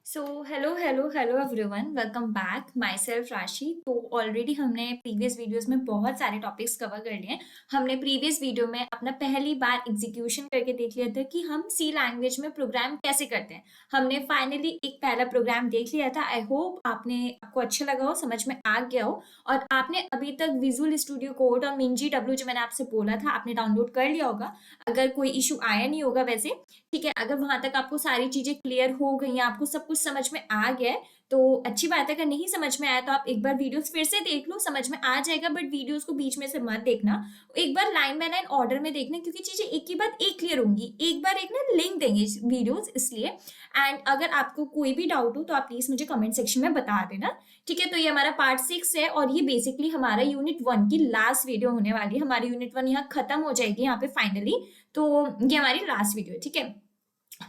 So hello hello hello everyone, welcome back. My self राशि। तो already हमने previous videos में बहुत सारे टॉपिक्स कवर कर लिए हैं। हमने प्रीवियस वीडियो में अपना पहली बार एग्जीक्यूशन करके देख लिया था कि हम सी लैंग्वेज में प्रोग्राम कैसे करते हैं। हमने फाइनली एक पहला प्रोग्राम देख लिया था। आई होप आपको अच्छा लगा हो, समझ में आ गया हो, और आपने अभी तक विजुअल स्टूडियो कोड और मिंजी डब्ल्यू जो मैंने आपसे बोला था आपने डाउनलोड कर लिया होगा। अगर कोई इशू आया नहीं होगा वैसे, ठीक है। अगर वहां तक आपको सारी चीजें क्लियर हो गई हैं, आपको सब कुछ समझ में आ गया है, तो अच्छी बात है। अगर नहीं समझ में आया तो आप एक बार वीडियोस फिर से देख लो, समझ में आ जाएगा। बट वीडियोस को बीच में से मत देखना, एक बार लाइन बाय लाइन ऑर्डर में देखना, क्योंकि चीजें एक के बाद एक क्लियर होंगी। एक बार एक ना लिंक देंगे वीडियोस, इसलिए। एंड अगर आपको कोई भी डाउट हो तो आप प्लीज मुझे कमेंट सेक्शन में बता देना, ठीक है। तो ये हमारा पार्ट 6 है, और ये बेसिकली हमारा यूनिट 1 की लास्ट वीडियो होने वाली है। हमारी यूनिट 1 यहाँ खत्म हो जाएगी यहाँ पे फाइनली। तो ये हमारी लास्ट वीडियो है, ठीक है।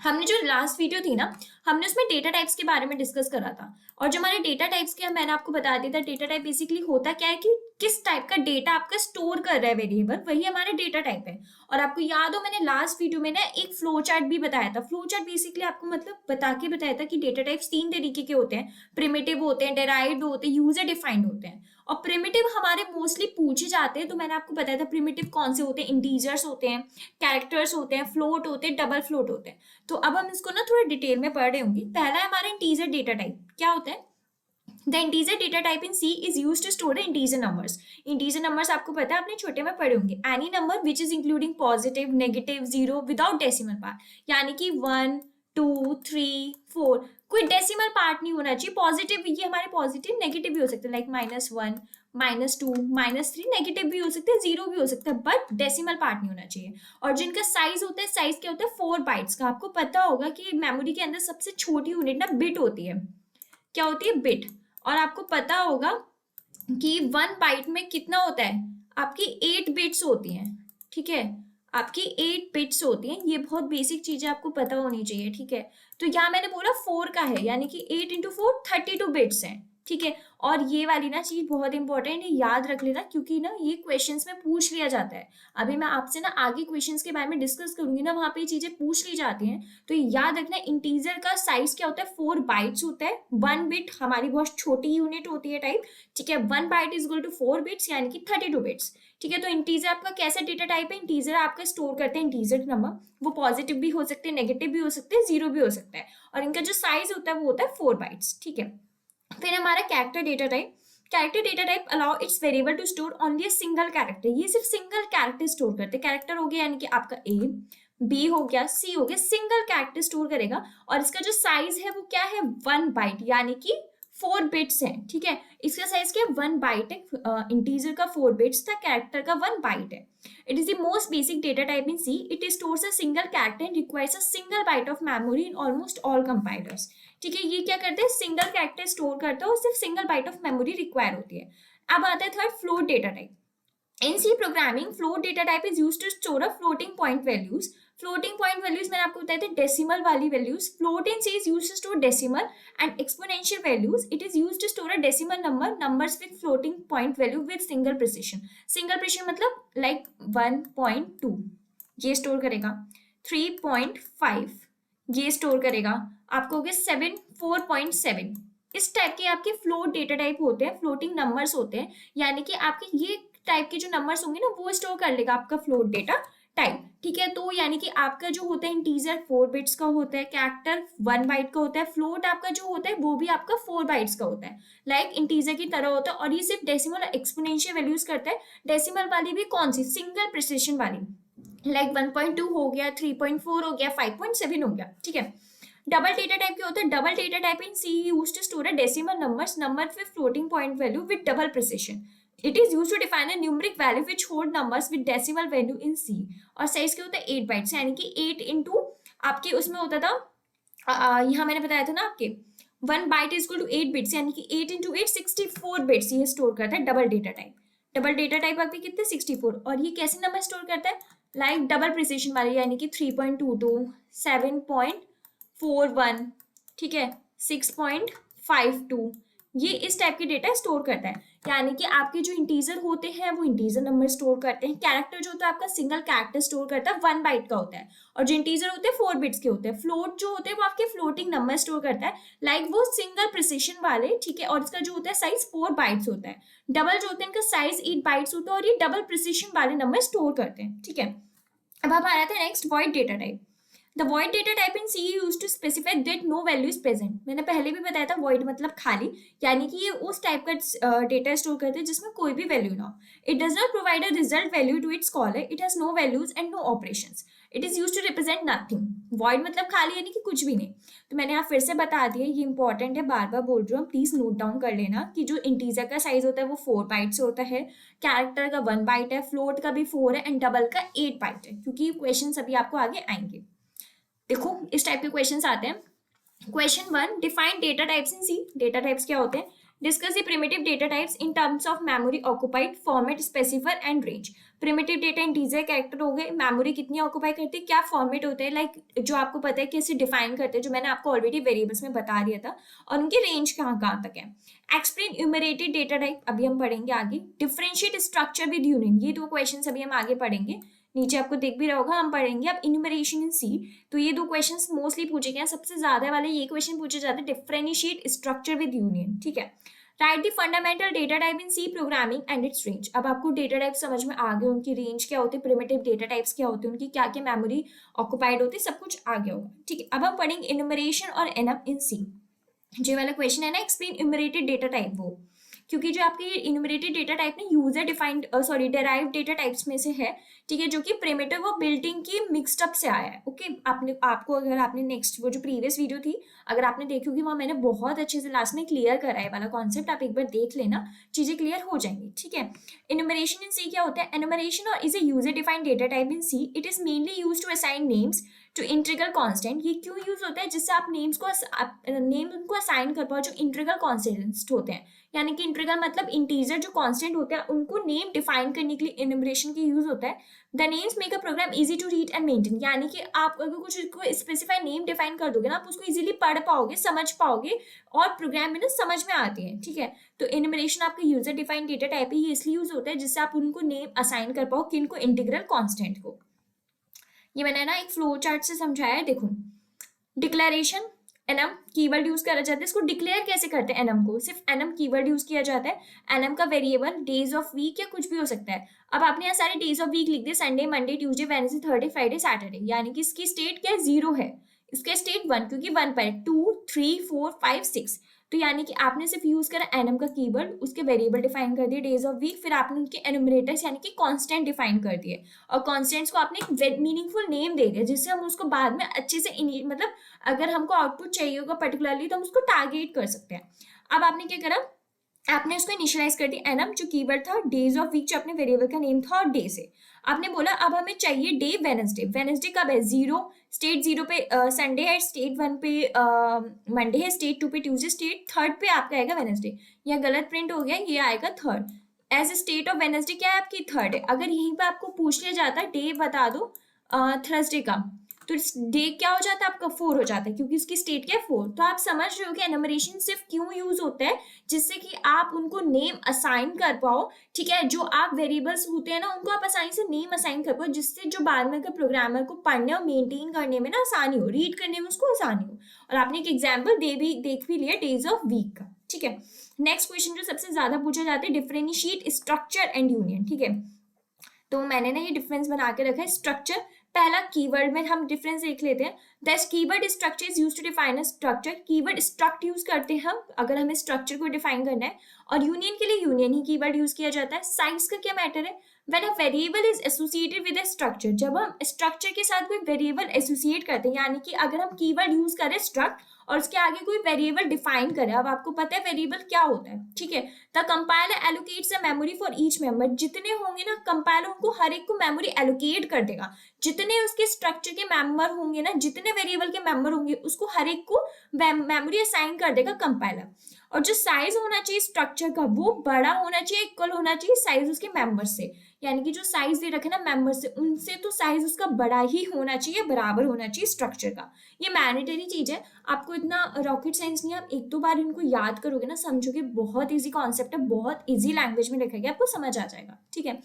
हमने जो लास्ट वीडियो थी ना, हमने उसमें डेटा टाइप्स के बारे में डिस्कस करा था। और जो हमारे डेटा टाइप्स के, मैंने आपको बता दिया था डेटा टाइप बेसिकली होता क्या है कि किस टाइप का डेटा आपका स्टोर कर रहा है वेरिएबल, वही हमारा डेटा टाइप है। और आपको याद हो, मैंने लास्ट वीडियो में ना एक फ्लो चार्ट भी बताया था। फ्लो चार्ट बेसिकली आपको मतलब बताया था कि डेटा टाइप्स 3 तरीके के होते हैं। प्रिमिटिव होते हैं, डेराइव्ड होते हैं, यूजर डिफाइंड होते हैं। और प्रिमिटिव हमारे मोस्टली पूछे जाते हैं, तो मैंने आपको बताया था प्रिमिटिव कौन से होते हैं। इंटीजर्स होते हैं, कैरेक्टर्स होते हैं, फ्लोट होते हैं, डबल फ्लोट होते हैं। तो अब हम इसको ना थोड़ा डिटेल में पढ़ रहे होंगे। पहला है हमारा इंटीजर डेटा टाइप। क्या होता है? The integer data type in C is use to store the integer numbers. Integer numbers आपको पता है, आपने छोटे में पढ़े होंगे। Any number which is including positive, negative, zero without decimal part, यानी कि 1 2 3 4, कोई डेसिमल पार्ट नहीं होना चाहिए। पॉजिटिव, ये हमारे पॉजिटिव, नेगेटिव भी हो सकते हैं, लाइक -1 -2 -3, नेगेटिव भी हो सकते हैं, जीरो भी हो सकता है, बट डेसिमल पार्ट नहीं होना चाहिए। और जिनका साइज होता है, साइज क्या होता है? 4 बाइट्स का। आपको पता होगा कि मेमोरी के अंदर सबसे छोटी यूनिट ना बिट होती है। क्या होती है? बिट। और आपको पता होगा कि 1 बाइट में कितना होता है? आपकी 8 बिट्स होती हैं, ठीक है। आपकी 8 बिट्स होती हैं। ये बहुत बेसिक चीजें आपको पता होनी चाहिए, ठीक है। तो यहाँ मैंने बोला 4 का है, यानी कि 8 × 4 32 बिट्स हैं, ठीक है। और ये वाली ना चीज बहुत इंपॉर्टेंट है, याद रख लेना, क्योंकि ना ये क्वेश्चंस में पूछ लिया जाता है। अभी मैं आपसे ना आगे क्वेश्चंस के बारे में डिस्कस करूंगी ना, वहां पे ये चीजें पूछ ली जाती हैं। तो याद रखना, इंटीजर का साइज क्या होता है? 4 बाइट्स होता है। 1 बिट हमारी बहुत छोटी यूनिट होती है टाइप, ठीक है। 1 byte is equal to 4 bits, यानी कि 32 बिट्स, ठीक है। तो इंटीजर आपका कैसा डेटा टाइप है? इंटीजर आपका स्टोर करते हैं इंटीजर नंबर। वो पॉजिटिव भी हो सकते हैं, नेगेटिव भी हो सकते हैं, जीरो भी हो सकता है। और इनका जो साइज होता है वो होता है 4 बाइट्स, ठीक है। फिर हमारा character data type. Character data type allow its variable to store only a single character. ये सिर्फ सिंगल कैरेक्टर स्टोर करते हैं। कैरेक्टर हो गया यानी कि आपका ए, बी हो गया, सी हो गया, सिंगल कैरेक्टर स्टोर करेगा। और इसका जो साइज है वो क्या है? 1 बाइट, यानी कि 4 बिट्स है, ठीक है। इसका साइज क्या है? 1 बाइट है। इंटीजर का 4 बिट्स था, कैरेक्टर का 1 बाइट है। It is the most basic data type in C. It stores a single character and requires a single byte of memory in almost all compilers, ठीक है। ये क्या करते हैं? सिंगल कैरेक्टर स्टोर करते हैं और सिर्फ single byte of memory require होती है। अब आता है third, float data type. In C programming, float data type is used to store a floating point values. Floating point values मैंने आपको बताया था, डेसिमल वाली values. Float in C is used to store decimal and exponential values. It is used to store a decimal numbers with floating point value with single precision. Single precision मतलब like 1.2 ये store करेगा, 3.5 ये store करेगा, आपको हो गया 4.7। इस type के आपके फ्लोट डेटा टाइप होते हैं, फ्लोटिंग नंबर्स होते हैं, यानी कि आपके ये टाइप के जो नंबर्स होंगे ना वो स्टोर कर लेगा आपका फ्लोट डेटा टाइप, ठीक है। तो यानी कि आपका जो होता है इंटीजर 4 बिट्स का होता है, कैरेक्टर 1 बाइट का होता है, फ्लोट आपका जो होता है वो भी आपका 4 बाइट्स का होता है, लाइक इंटीजर की तरह होता है। और ये सिर्फ डेसिमल और एक्सपोनेंशियल वैल्यूज करता है। डेसिमल वाली भी कौन सी? सिंगल प्रिसिशन वाली, लाइक 1.2 हो गया, 3.4 हो गया, 5.7 हो गया, ठीक है। डबल डेटा टाइप क्या होता है? Double data type in C used to store a decimal number with floating point value with double precision. It is used to define a numeric value which hold numbers with decimal value in C. और size क्या होता है? 8 bytes, यानी कि 8 into आपके उसमें होता था, यहाँ मैंने बताया था ना आपके 1 byte is equal to 8 bits, यानी कि 8 इंटू 8 64 बिट्स ये स्टोर करता है double data type. Double data type आपके कितने? 64। और ये कैसे नंबर स्टोर करता है? लाइक डबल प्रिसिशन वाले, यानी कि 3.22, 7.41, ठीक है, 6.52, ये इस टाइप के डेटा स्टोर करता है। यानी कि आपके जो इंटीजर होते हैं वो इंटीजर नंबर स्टोर करते हैं। कैरेक्टर जो होता है आपका सिंगल कैरेक्टर स्टोर करता है, 1 बाइट का होता है, और जो इंटीजर होते हैं 4 बिट्स के होते हैं। फ्लोट जो होते हैं वो आपके फ्लोटिंग नंबर स्टोर करता है, लाइक वो सिंगल प्रिसिशन वाले, ठीक है, और इसका जो होता है साइज 4 बाइट्स होता है। डबल जो होते हैं इनका साइज 8 बाइट्स होता है, और ये डबल प्रिसिशन वाले नंबर स्टोर करते हैं, ठीक है। अब हम आ रहे थे next void data type. The void data type in C use to specify that no value is present. मैंने पहले भी बताया था वॉइड मतलब खाली, यानी कि ये उस टाइप का डेटा स्टोर करते हैं जिसमें कोई भी वैल्यू ना हो। It does not provide a result value to its caller, it has no values and no operations, it is use to represent nothing. Void मतलब खाली यानी कि कुछ भी नहीं। तो मैंने यहाँ फिर से बता दिया, ये इंपॉर्टेंट है, बार बार बोल रही हूँ, प्लीज नोट डाउन कर लेना कि जो इंटीजर का साइज होता है वो 4 बाइट्स होता है, कैरेक्टर का 1 बाइट है, फ्लोट का भी 4 है, एंड डबल का 8 बाइट है, क्योंकि क्वेश्चन अभी आपको आगे आएंगे। देखो इस टाइप के क्वेश्चंस आते हैं। Question 1, define data types in C. Data types क्या होते हैं? Discuss the primitive data types in terms of memory occupied, format, specifier and range. Primitive data integer character हो गए, मेमोरी कितनी ऑक्युपाई करते हैं, क्या फॉर्मेट होते हैं, लाइक जो आपको पता है कैसे डिफाइन करते हैं, जो मैंने आपको ऑलरेडी वेरिएबल्स में बता दिया था, और उनकी रेंज कहाँ कहाँ तक है। एक्सप्लेन न्यूमरेटेड डेटा टाइप, अभी हम पढ़ेंगे आगे। डिफरेंशिएट स्ट्रक्चर विद यूनियन, ये 2 क्वेश्चन अभी हम आगे पढ़ेंगे, नीचे आपको दिख भी रहा होगा, हम पढ़ेंगे अब इन्यूमरेशन इन सी। तो ये 2 क्वेश्चंस मोस्टली पूछे गए हैं, सबसे ज्यादा वाले ये क्वेश्चन पूछे जाते हैं, डिफरेंशिएट स्ट्रक्चर विद यूनियन, ठीक है। Write the fundamental data type in C programming and its range. अब आपको डेटा टाइप समझ में आ गए, उनकी रेंज क्या होती है, प्रिमिटिव डेटा टाइप्स क्या होते हैं, उनकी क्या क्या मेमोरी ऑक्युपाइड होती है, सब कुछ आ गया होगा, ठीक है। अब हम पढ़ेंगे इन्यूमरेशन और एनम इन सी। जो वाला क्वेश्चन है ना, एक्सप्लेन इन्यूमरेटेड डेटा टाइप, वो क्योंकि जो आपके इन्यूमरेटेड डेटा टाइप ना user defined derived data types में से है, ठीक है, जो कि प्रिमिटिव और बिल्टिंग की मिक्सड अप से आया है। ओके, आपको अगर आपने नेक्स्ट वो जो प्रीवियस वीडियो थी अगर आपने देखी होगी, वहाँ मैंने बहुत अच्छे से लास्ट में क्लियर करा है वाला कॉन्सेप्ट, आप एक बार देख लेना, चीजें क्लियर हो जाएंगी, ठीक है। इन्यूमरेशन इन सी क्या होता है? Enumeration is a user defined data type in C, it is mainly use to assign names to integral constant. ये क्यों यूज होता है? जिससे आप नेम्स को नेम उनको असाइन कर पाओ जो इंटीग्रल कांस्टेंट्स होते हैं, यानी कि इंटीग्रल मतलब इंटीजर जो कांस्टेंट होते हैं उनको नेम डिफाइन करने के लिए इन्यूमरेशन की यूज होता है। The names make a program easy to read and maintain, यानी कि आप अगर कुछ को स्पेसिफाई नेम डिफाइन कर दोगे ना, आप उसको इजीली पढ़ पाओगे, समझ पाओगे, और प्रोग्राम में ना समझ में आती है, ठीक है। तो इन्यूमरेशन आपका यूजर डिफाइंड डेटा टाइप है, ये इसलिए यूज होता है जिससे आप उनको नेम असाइन कर पाओ, किनको? इंटीग्रल कांस्टेंट को। ये मैंने ना एक फ्लो चार्ट से समझाया है, देखो। डिक्लेरेशन, एनम कीवर्ड यूज करा जाता है, इसको डिक्लेयर कैसे करते हैं? एनम को सिर्फ एनम कीवर्ड यूज किया जाता है। एनम का वेरिएबल डेज ऑफ वीक या कुछ भी हो सकता है। अब आपने यहाँ सारे डेज ऑफ वीक लिख दिए, Sunday, Monday, Tuesday, Wednesday, Thursday, Friday, Saturday, यानी कि इसकी स्टेट क्या है? 0 है, इसका स्टेट 1, क्योंकि 1 पर 2 3 4 5 6, तो यानी कि आपने सिर्फ यूज करा एनम का कीवर्ड, उसके वेरिएबल डिफाइन कर दिए डेज ऑफ वीक, फिर आपने उनके एनुमरेटर्स यानी कि कांस्टेंट डिफाइन कर दिए, और कांस्टेंट्स को आपने एक मीनिंगफुल नेम दे दिया, जिससे हम उसको बाद में अच्छे से मतलब अगर हमको आउटपुट चाहिए होगा पर्टिकुलरली तो हम उसको टारगेट कर सकते हैं। अब आपने क्या करा? आपने उसको इनिशियलाइज कर दिया एनम, जो कीवर्ड था, डेज ऑफ वीक जो अपने वेरिएबल का नेम था, और डे से आपने बोला अब हमें चाहिए डे वेडनेसडे। वेडनेसडे कब है? 0, स्टेट 0 पे संडे है, स्टेट 1 पे मंडे है, स्टेट 2 पे ट्यूसडे, स्टेट 3 पे आपका आएगा वेडनेसडे। यह गलत प्रिंट हो गया, ये आएगा 3rd। As state of Wednesday क्या है आपकी? 3rd है। अगर यहीं पे आपको पूछ लिया जाता डे बता दो थर्सडे का, तो डे क्या हो जाता है आपका? 4 हो जाता है, क्योंकि उसकी स्टेट क्या है? 4। तो आप समझ रहे हो कि एनुमरेशन सिर्फ क्यों यूज होता है? जिससे कि आप उनको नेम असाइन कर पाओ, ठीक है। जो आप वेरिएबल्स होते हैं ना, उनको आप आसानी से नेम असाइन कर पाओ, जिससे जो बाद में अगर प्रोग्रामर को पढ़ने और मेंटेन करने में ना आसानी हो, रीड करने में उसको आसानी हो। और आपने एक एग्जाम्पल देख भी लिया डेज ऑफ वीक का, ठीक है। नेक्स्ट क्वेश्चन जो सबसे ज्यादा पूछा जाता है, डिफरेंशिएट स्ट्रक्चर एंड यूनियन, ठीक है। तो मैंने ना ये डिफरेंस बना के रखा है। स्ट्रक्चर, पहला कीवर्ड में हम डिफरेंस देख लेते हैं। The keyword structure is used to define a structure, keyword struct use करते हैं हम अगर हमें स्ट्रक्चर को डिफाइन करना है, और यूनियन के लिए यूनियन ही कीवर्ड यूज किया जाता है। साइज का क्या मैटर है? When a variable is associated with a structure, जब हम स्ट्रक्चर के साथ कोई वेरिएबल एसोसिएट करते हैं, यानी कि अगर हम कीवर्ड यूज करें स्ट्रक्ट और उसके आगे कोई वेरिएबल डिफाइन करें, अब आपको पता है वेरिएबल क्या होता है, ठीक है। The compiler allocates a memory for each member, जितने होंगे ना कंपाइलर उनको हर एक को मेमोरी एलोकेट कर देगा, जितने उसके स्ट्रक्चर के मेंबर होंगे ना, जितने वेरिएबल के मेंबर होंगे उसको हर एक को मेमोरी असाइन कर देगा कंपाइलर। और जो साइज होना चाहिए स्ट्रक्चर का वो बड़ा होना चाहिए, इक्वल होना चाहिए साइज उसके मेंबर से, यानी कि जो साइज दे रखे ना मेंबर से, उनसे तो साइज उसका बड़ा ही होना चाहिए, बराबर होना चाहिए स्ट्रक्चर का। ये मैंडेटरी चीज है, आपको इतना रॉकेट साइंस नहीं है, आप एक दो बार इनको याद करोगे ना, समझोगे, बहुत इजी कॉन्सेप्ट है, बहुत इजी लैंग्वेज में लिखा गया, आपको समझ आ जाएगा, ठीक है।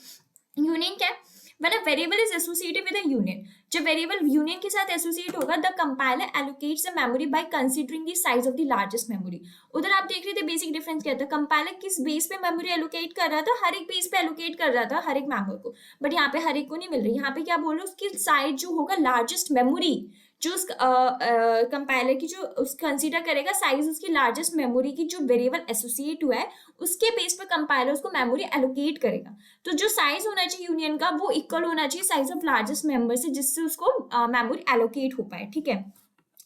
यूनियन क्या है? When a variable is associated with a union, जब वेरिएबल यूनियन के साथ एसोसिएट होगा, the compiler allocates the memory by considering the size of the largest memory. उधर आप देख रहे थे बेसिक डिफरेंस क्या था, कंपाइलर किस बेस पे मेमोरी एलोकेट कर रहा था, हर एक बेस पे एलोकेट कर रहा था हर एक मेमोरी को, बट यहाँ पे हर एक को नहीं मिल रही, यहाँ पे क्या बोल रहे हो, उसकी साइज जो होगा लार्जेस्ट मेमोरी, जो उस कंपाइलर की जो उस कंसीडर करेगा साइज उसकी लार्जेस्ट मेमोरी की जो वेरिएबल एसोसिएट हुआ है, उसके बेस पर कंपाइलर उसको मेमोरी एलोकेट करेगा। तो जो साइज होना चाहिए यूनियन का वो इक्वल होना चाहिए साइज ऑफ लार्जेस्ट मेंबर से, जिससे उसको मेमोरी एलोकेट हो पाए, ठीक है।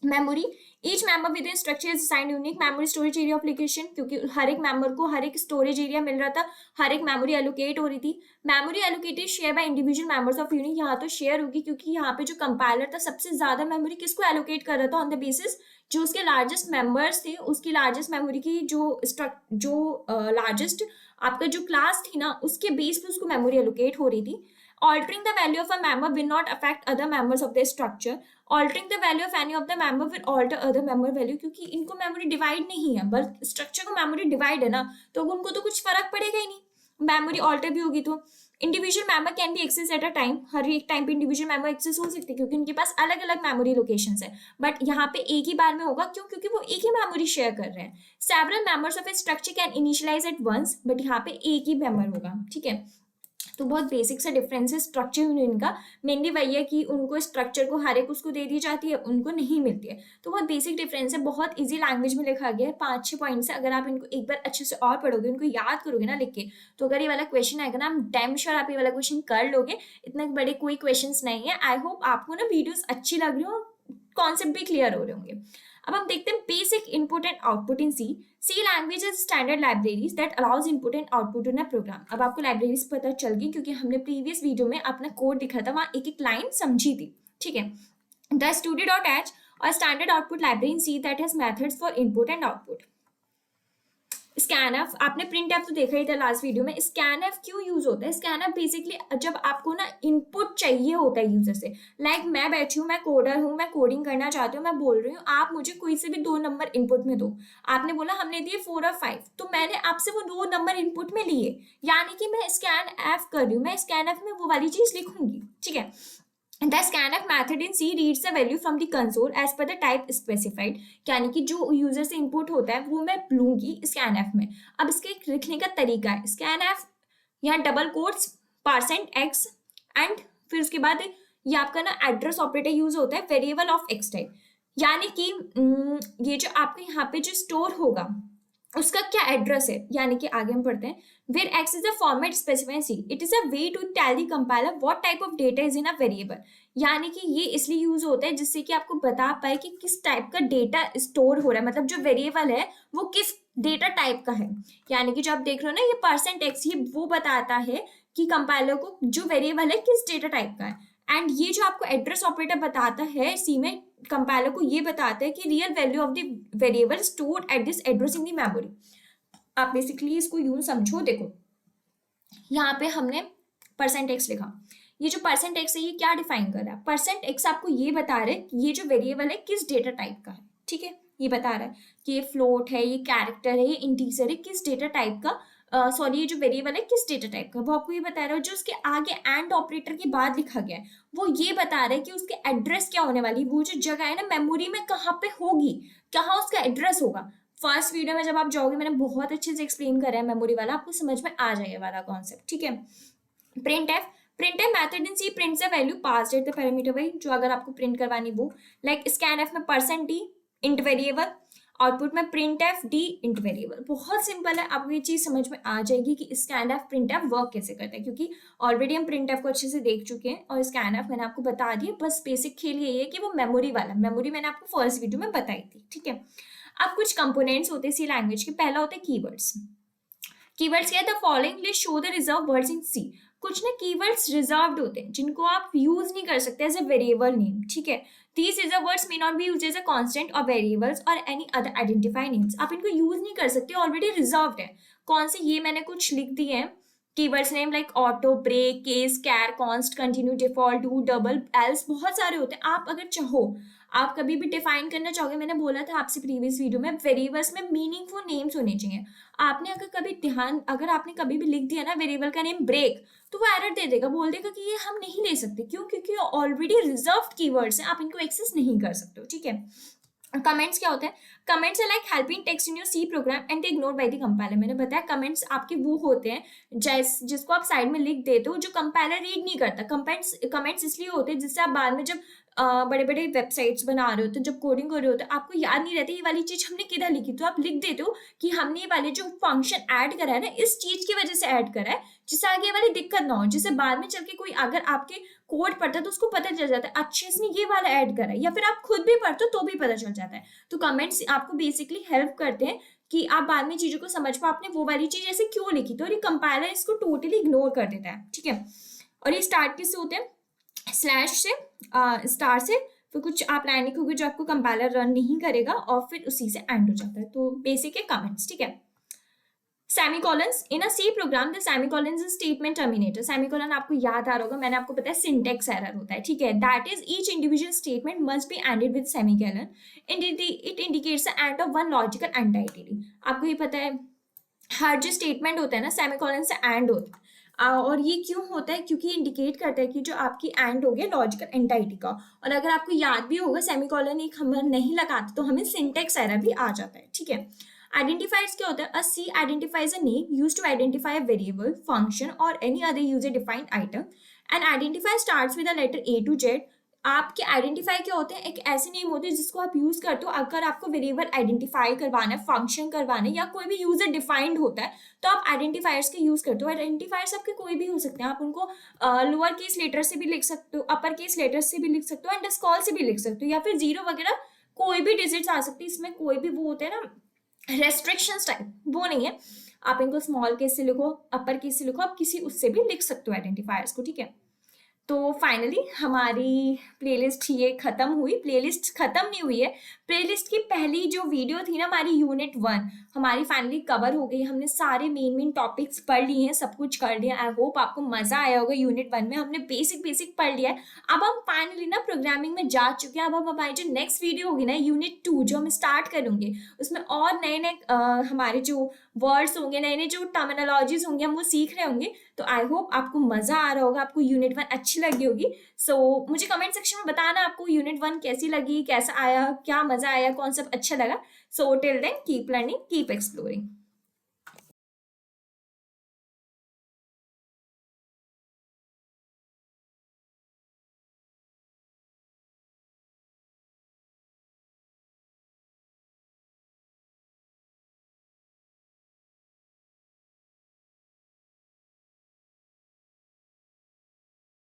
Memory, each member with in structure is assigned unique memory storage area of location, क्योंकि हर एक मेंबर को हर एक स्टोरेज एरिया मिल रहा था, हर एक मेमोरी एलोकेट हो रही थी। Memory allocated share by individual members of unit, यहाँ तो शेयर होगी क्योंकि यहाँ पे जो कंपाइलर था सबसे ज्यादा मेमोरी किसको एलोकेट कर रहा था, ऑन द बेसिस जो उसके लार्जेस्ट मेंबर्स थे, उसकी लार्जेस्ट मेमोरी की जो लार्जेस्ट आपका जो क्लास थी ना, उसके बेस पे उसको मेमोरी एलोकेट हो रही थी। Altering the value of a member will not affect other members of the structure. Altering the value of any of the member will alter other member value, क्योंकि इनको मेमोरी डिवाइड नहीं है, बस structure को memory divide है ना, तो उनको तो कुछ फर्क पड़ेगा ही नहीं, मेमोरी ऑल्टर भी होगी तो। Individual memory can be access at a time, हर एक टाइम पे इंडिविजुअल मेमोर एक्सेस हो सकती है क्योंकि उनके पास अलग अलग मेमोरी लोकेशंस है, बट यहाँ पे एक ही बार में होगा, क्यों? क्योंकि वो एक ही मेमोरी शेयर कर रहे हैं। Several members of a structure can initialise at once, but यहाँ पे एक ही मेंबर होगा, ठीक है। तो बहुत बेसिक सा डिफरेंस है स्ट्रक्चर यूनियन का, मेनली वही है कि उनको स्ट्रक्चर को हर एक उसको दे दी जाती है, उनको नहीं मिलती है, तो बहुत बेसिक डिफरेंस है, बहुत इजी लैंग्वेज में लिखा गया है, 5-6 पॉइंट्स है, अगर आप इनको एक बार अच्छे से और पढ़ोगे, उनको याद करोगे ना लिख के, तो अगर ये वाला क्वेश्चन आएगा ना, I'm damn sure आप ये वाला क्वेश्चन कर लोगे, इतने बड़े कोई क्वेश्चन नहीं है। आई होप आपको ना वीडियोज अच्छी लग रही हो, कॉन्सेप्ट भी क्लियर हो रहे होंगे। अब हम देखते हैं basic input and output in C. C language is standard libraries that allows input and output in a program. अब आपको लाइब्रेरीज पता चल गई क्योंकि हमने प्रीवियस वीडियो में अपना कोड दिखा था, वहाँ एक एक लाइन समझी थी, ठीक है। द studio.h और standard output library in see that has methods for input and output. Scanf, आपने प्रिंट एफ तो देखा ही था लास्ट वीडियो में। स्कैनफ क्यों यूज होता है? स्कैनफ बेसिकली जब आपको ना इनपुट चाहिए होता है यूजर से, लाइक मैं बैठी हूँ, मैं कोडर हूँ, मैं कोडिंग करना चाहती हूँ, मैं बोल रही हूँ आप मुझे कोई से भी 2 नंबर इनपुट में दो, आपने बोला हमने दिए 4 और 5, तो मैंने आपसे वो 2 नंबर इनपुट में लिए, यानी कि मैं स्कैन एफ कर रही हूँ, मैं स्कैन एफ में वो वाली चीज लिखूंगी, ठीक है। The scanf method in C reads the value from the console as per the type specified, यानी कि जो यूजर से इनपुट होता है वो मैं लूंगी scanf में। अब इसके लिखने का तरीका है, scanf यहाँ डबल कोट्स %x एंड फिर उसके बाद ये आपका ना एड्रेस ऑपरेटर यूज होता है वेरिएबल ऑफ x टाइप, यानी कि ये जो आपके यहाँ पे जो स्टोर होगा उसका क्या एड्रेस है, यानी कि आगे हम पढ़ते हैं where x is the format specified C, it is a way to tell the compiler what type of data is in a variable, यानी कि ये इसलिए यूज होता है जिससे कि आपको बता पाए कि किस टाइप का डेटा स्टोर हो रहा है, मतलब जो वेरिएबल है वो किस डेटा टाइप का है, यानी कि जो आप देख रहे हो ना ये %x, ये वो बताता है कि कंपाइलर को जो वेरिएबल है किस डेटा टाइप का है, एंड ये जो आपको एड्रेस ऑपरेटर बताता है सी में, कंपाइलर को ये बताता है कि real value of the variable stored at this address in the memory. आप बेसिकली इसको यूं समझो, देखो यहाँ पे हमने %x लिखा, ये जो %x है ये क्या डिफाइन कर रहा है, %x आपको ये बता रहा है कि ये जो वेरिएबल है किस डेटा टाइप का है, ठीक है, ये बता रहा है कि ये फ्लोट है, ये कैरेक्टर है, ये इंटीजर है, किस डेटा टाइप का, सॉरी ये जो वेरिएबल है किस डेटा टाइप का, वो आपको ये बता रहा है। जो उसके आगे एंड ऑपरेटर के बाद लिखा गया है वो ये बता रहा है कि उसके एड्रेस क्या होने वाली, वो जो जगह है ना मेमोरी में कहाँ पे होगी, कहाँ उसका एड्रेस होगा। फर्स्ट वीडियो में जब आप जाओगे मैंने बहुत अच्छे से एक्सप्लेन करा है मेमोरी वाला, आपको समझ में आ जाएगा वाला कॉन्सेप्ट, ठीक है। Printf method in C prints a value passed at the parameter wise, जो अगर आपको प्रिंट करवानी वो, लाइक स्कैनफ में %d इंट वेरिएबल, आउटपुट में printf d इंट वेरिएबल। बहुत सिंपल है, आपको ये चीज समझ में आ जाएगी कि scanf printf वर्क कैसे करता है, क्योंकि ऑलरेडी हम printf को अच्छे से देख चुके हैं और scanf मैंने आपको बता दिया, बस बेसिक खेल ये है कि वो मेमोरी वाला, मेमोरी मैंने आपको फर्स्ट वीडियो में बताई थी, ठीक है। अब कुछ कंपोनेंट्स होते हैं सी लैंग्वेज के, पहला होता है कीवर्ड्स। कीवर्ड्स क्या है, the following list show the reserved words in C. कुछ ना कीवर्ड्स रिजर्व्ड होते हैं जिनको आप यूज नहीं कर सकते एज ए वेरिएबल नेम, ठीक है। These reserved words may not be used as a constant or variables or any other identifying names. आप इनको यूज नहीं कर सकते, ऑलरेडी रिजर्व्ड है। कौन से, ये मैंने कुछ लिख दिए हैं keywords name like auto, break, case, char, const, continue, default, do, double, else, बहुत सारे होते हैं। आप अगर चाहो, आप कभी भी डिफाइन करना चाहोगे, मैंने बोला था आपसे प्रीवियस वीडियो में, वेरिएबल्स में मीनिंगफुल नेम्स होने चाहिए। आपने अगर आपने कभी भी लिख दिया ना वेरिएबल का नेम ब्रेक, तो वो एरर दे देगा, बोल देगा कि ये हम नहीं ले सकते। क्यों? क्योंकि ऑलरेडी रिजर्व्ड कीवर्ड्स हैं, आप इनको एक्सेस नहीं कर सकते हो, ठीक है। कमेंट्स क्या होते हैं? कमेंट्स है like helping text in your C program and ignore by the compiler. मैंने बताया कमेंट्स आपके वो होते हैं जिसको आप साइड में लिख देते हो, जो कंपाइलर रीड नहीं करता। कमेंट्स इसलिए होते हैं जिससे आप बाद में जब बड़े बड़े वेबसाइट्स बना रहे होते हैं, जब कोडिंग कर रहे होते हैं, आपको याद नहीं रहती ये वाली चीज हमने किधर लिखी, तो आप लिख देते हो कि हमने ये वाले जो फंक्शन ऐड करा है ना, इस चीज की वजह से ऐड करा है, जिससे आगे वाली दिक्कत ना हो, जिससे बाद में चल के कोई अगर आपके कोड पढ़ता है तो उसको पता चल जाता है, अच्छे इसने ये वाला ऐड करा है, या फिर आप खुद भी पढ़ते हो तो भी पता चल जाता है। तो कमेंट्स आपको बेसिकली हेल्प करते हैं कि आप बाद में चीजों को समझ पाओ, आपने वो वाली चीज ऐसे क्यों लिखी, तो ये कंपाइलर इसको टोटली इग्नोर कर देता है, ठीक है। और ये स्टार्ट किससे होते हैं? स्लैश से, स्टार से, फिर कुछ आप लाइन लिखोगे जो आपको कंपाइलर रन नहीं करेगा, और फिर उसी से एंड हो जाता है। तो बेसिक है कमेंट्स, ठीक है। Semicolons in a C program, the semicolon is statement terminator. Semicolon आपको याद आ रहा होगा, मैंने आपको बताया सिंटेक्स एरर होता है, ठीक है। That is each individual statement must be ended with semicolon, it indicates the end of one logical entity. आपको ये पता है हर जो स्टेटमेंट होता है ना सेमीकोलन से एंड होता है, और ये क्यों होता है? क्योंकि इंडिकेट करता है कि जो आपकी एंड हो गया लॉजिकल एंटाइटी का। और अगर आपको याद भी होगा सेमीकोलन एक हम नहीं लगाते तो हमें सिंटेक्स एरर भी आ जाता है, ठीक है। आइडेंटिफायर्स क्या होता है? A C identifies a name used to identify a variable, function और any other user defined item. And identifier starts with the letter A to Z. आपके आइडेंटिफाई क्या होते हैं? एक ऐसे नेम होते हैं जिसको आप यूज करते हो अगर आपको वेरिएबल आइडेंटिफाई करवाना है, फंक्शन करवाना है, या कोई भी यूजर डिफाइंड होता है तो आप आइडेंटिफायर्स के यूज करते हो। आइडेंटिफायर्स आपके कोई भी हो सकते हैं, आप उनको लोअर केस लेटर से भी लिख सकते हो, अपर केस लेटर से भी लिख सकते हो, अंडरस्कोर से भी लिख सकते हो, या फिर जीरो वगैरह कोई भी डिजिट्स आ सकती है। इसमें कोई भी वो होते हैं ना रेस्ट्रिक्शंस टाइप, वो नहीं है। आप इनको स्मॉल केस से लिखो, अपर केस से लिखो, आप किसी उससे भी लिख सकते हो आइडेंटिफायर्स को, ठीक है। तो फाइनली हमारी प्लेलिस्ट ये खत्म हुई। प्लेलिस्ट खत्म नहीं हुई है, प्लेलिस्ट की पहली जो वीडियो थी ना हमारी यूनिट 1, हमारी फाइनली कवर हो गई। हमने सारे मेन टॉपिक्स पढ़ लिए हैं, सब कुछ कर लिया। आई होप आपको मजा आया होगा। यूनिट 1 में हमने बेसिक पढ़ लिया है। अब हम फाइनली ना प्रोग्रामिंग में जा चुके हैं। अब हम हमारी जो नेक्स्ट वीडियो होगी ना यूनिट 2 जो हम स्टार्ट करेंगे, उसमें और नए नए हमारे जो वर्ड्स होंगे, नए नए जो टर्मिनोलॉजीज होंगे, हम वो सीख रहे होंगे। तो आई होप आपको मजा आ रहा होगा, आपको यूनिट 1 अच्छी लगी होगी। सो मुझे कमेंट सेक्शन में बताना आपको यूनिट 1 कैसी लगी, कैसा आया, क्या मजा आया, कौन सा अच्छा लगा। So till then keep learning, keep exploring.